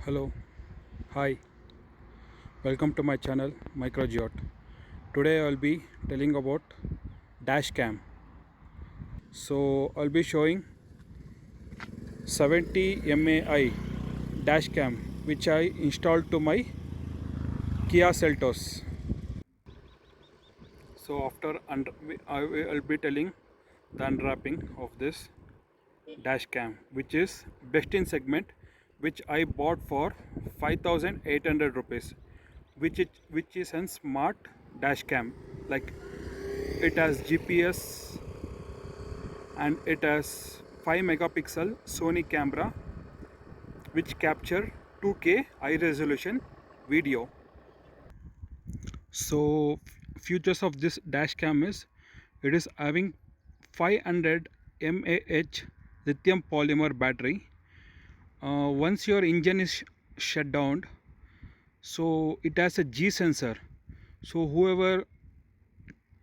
Hello, hi, welcome to my channel Microgeot. Today I'll be telling about dash cam. So I'll be showing 70 MAI dash cam which I installed to my Kia Seltos. So after I'll be telling the unwrapping of this dash cam which is best in segment, which I bought for 5800 rupees, which is a smart dash cam. Like, it has GPS and it has 5 megapixel Sony camera which capture 2K high resolution video. So features of this dash cam is, it is having 500 mAh lithium polymer battery. Once your engine is shut down, so it has a G sensor. So whoever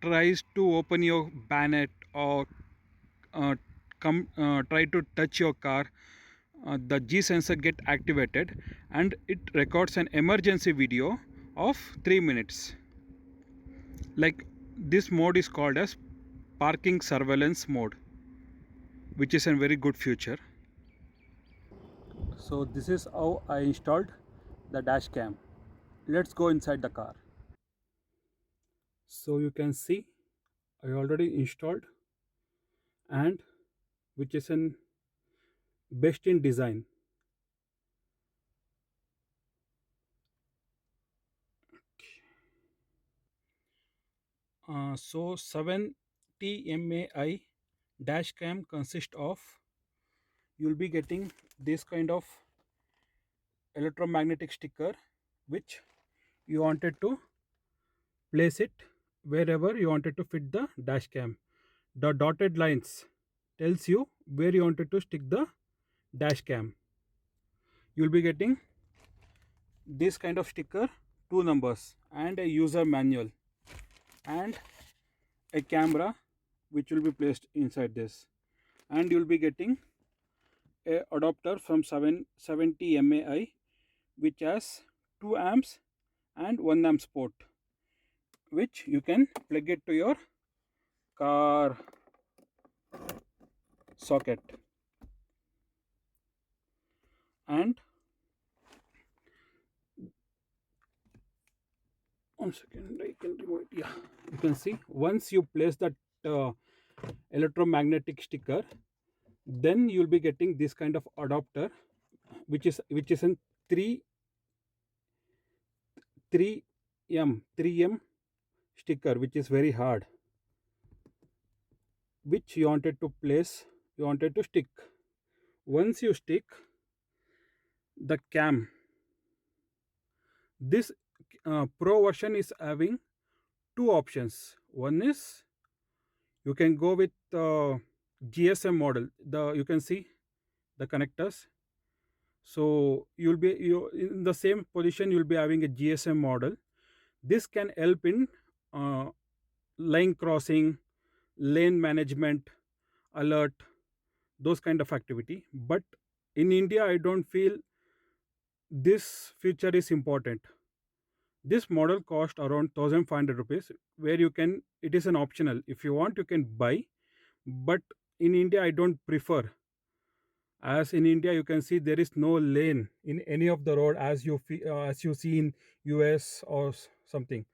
tries to open your bonnet or uh, try to touch your car, the G sensor get activated and it records an emergency video of 3 minutes. Like, this mode is called as parking surveillance mode, which is a very good feature. So this is how I installed the dash cam. Let's go inside the car. So you can see I already installed, and which is an best in design. So 70 MAI dash cam consists of, you'll be getting this kind of electromagnetic sticker which you wanted to place it wherever you wanted to fit the dash cam. The dotted lines tells you where you wanted to stick the dash cam. You'll be getting this kind of sticker, two numbers, and a user manual, and a camera which will be placed inside this, and you'll be getting a adapter from 770 MAI which has 2 amps and 1 amp port, which you can plug it to your car socket. And one second, I can remove it. Yeah, you can see once you place that uh, electromagnetic sticker, then you'll be getting this kind of adapter which is in 3 3M sticker, which is very hard, which you wanted to place, you wanted to stick. Once you stick the cam, this pro version is having two options. One is you can go with GSM model. The You can see the connectors. So you in the same position, you'll be having a GSM model. This can help in uh, line crossing, lane management, alert, those kind of activity. But in India, I don't feel this feature is important. This model cost around 1500 rupees, where you can, it is an optional. If you want, you can buy, but in India I don't prefer. As in India, you can see there is no lane in any of the road, as you see in US or something.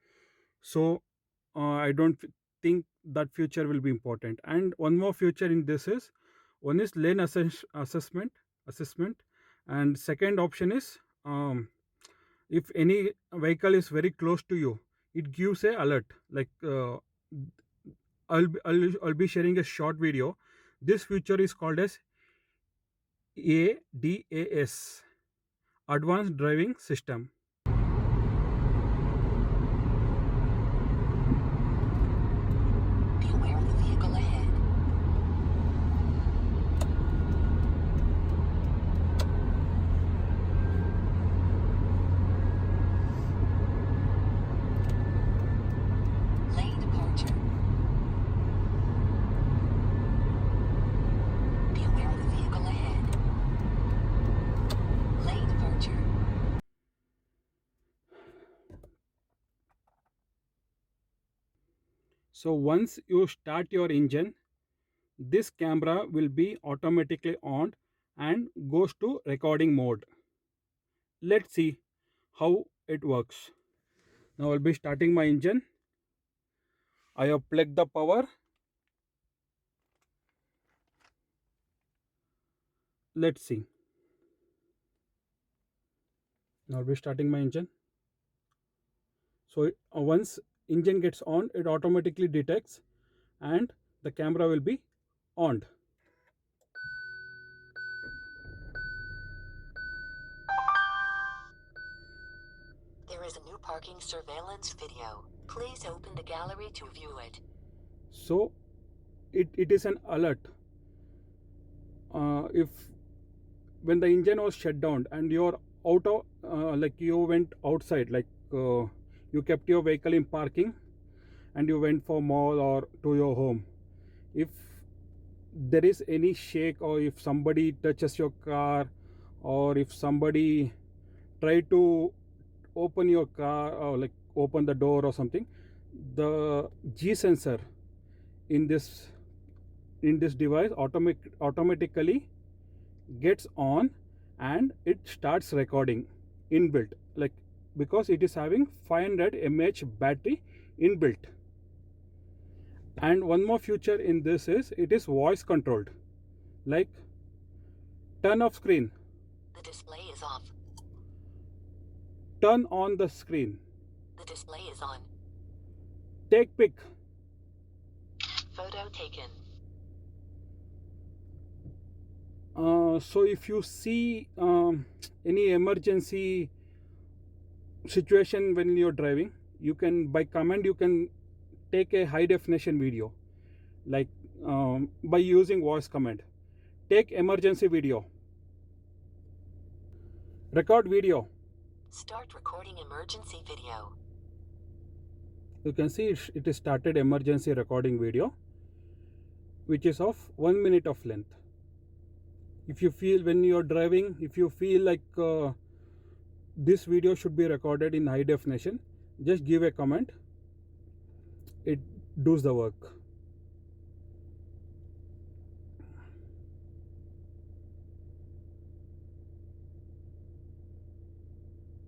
So I don't think that feature will be important. And one more feature in this is, one is lane assessment, and second option is, if any vehicle is very close to you, it gives a alert. Like, I'll be sharing a short video. This feature is called as ADAS, Advanced Driving System. Be aware of the vehicle ahead. Lane departure. Be aware of the vehicle ahead. So once you start your engine, this camera will be automatically on and goes to recording mode. Let's see how it works. Now I'll be starting my engine. I have plugged the power. Let's see. Now I'll be starting my engine. So once engine gets on, it automatically detects and the camera will be on. There is a new parking surveillance video. Please open the gallery to view it. So it is an alert. If when the engine was shut down and you're out of like you went outside, like you kept your vehicle in parking and you went for mall or to your home, if there is any shake or if somebody touches your car or if somebody try to open your car or like open the door or something, the G sensor in this device automatically gets on and it starts recording inbuilt, like because it is having 500 mAh battery inbuilt. And one more feature in this is it is voice controlled, like turn off screen, The display is off. turn on the screen, The display is on. take pic, Photo taken. so if you see any emergency situation when you're driving, you can by command you can take a high definition video, like by using voice command. Take emergency video, record video. Start recording emergency video. You can see it is started emergency recording video, which is of 1 minute of length. If you feel when you're driving, if you feel like this video should be recorded in high definition, just give a comment. It does the work.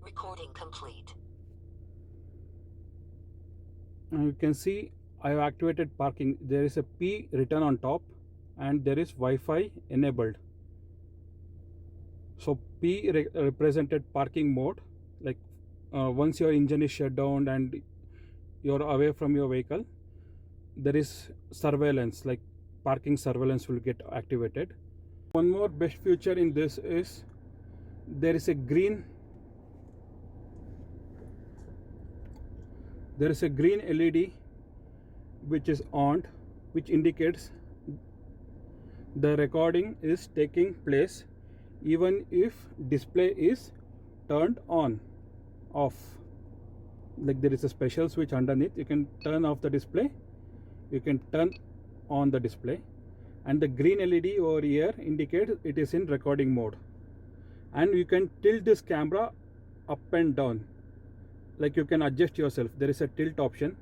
Recording complete. And you can see I have activated parking. There is a P written on top and there is Wi-Fi enabled. So P represented parking mode, like once your engine is shut down and you're away from your vehicle, there is surveillance, like parking surveillance will get activated. One more best feature in this is there is a green LED which is on, which indicates the recording is taking place even if display is turned on off. Like there is a special switch underneath, you can turn off the display, you can turn on the display, and the green LED over here indicates it is in recording mode. And you can tilt this camera up and down, like you can adjust yourself. There is a tilt option,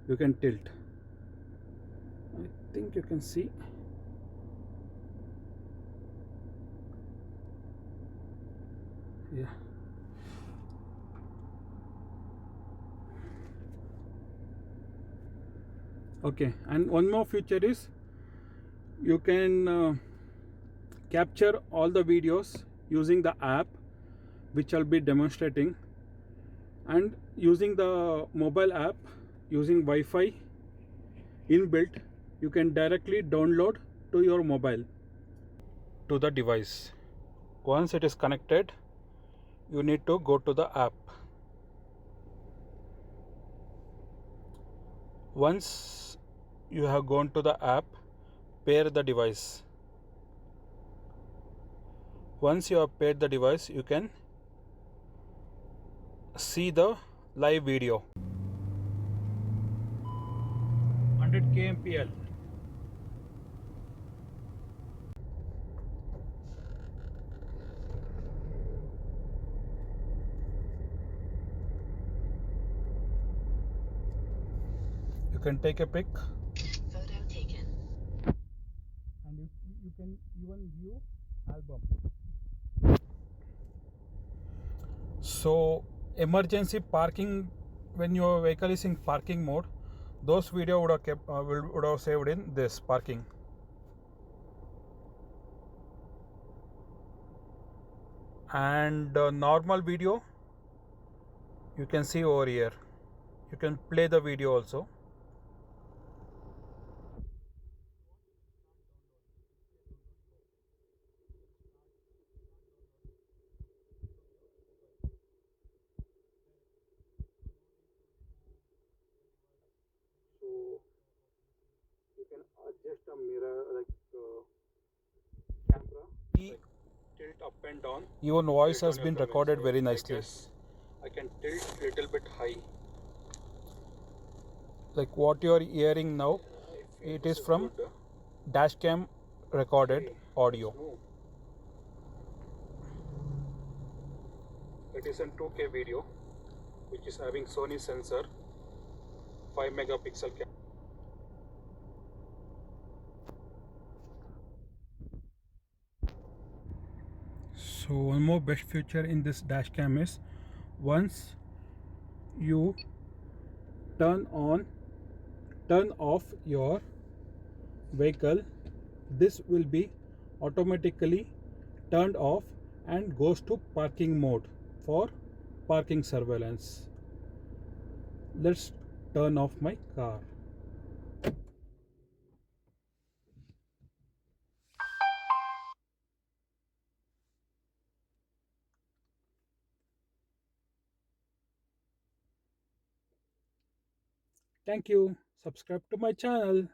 you can tilt. I think you can see. Yeah. Okay, and one more feature is you can capture all the videos using the app, which I'll be demonstrating, and using the mobile app, using Wi-Fi inbuilt, you can directly download to your mobile, to the device. Once it is connected, you need to go to the app. Once you have gone to the app, pair the device. Once you have paired the device, you can see the live video. 100 kmpl. You can take a pic, Photo taken. and you can even view album. So emergency parking, when your vehicle is in parking mode, those video would have kept would have saved in this parking. And normal video you can see over here. You can play the video also. So you can adjust a mirror camera, like tilt up and down. Even voice has been recorded very nicely. I can tilt little bit high. Like what you are hearing now, it is from dashcam recorded audio. It is a 2K video, which is having Sony sensor, 5 megapixel camera. So one more best feature in this dashcam is, once you turn off your vehicle, this will be automatically turned off and goes to parking mode for parking surveillance. Let's turn off my car. Thank you. Subscribe to my channel.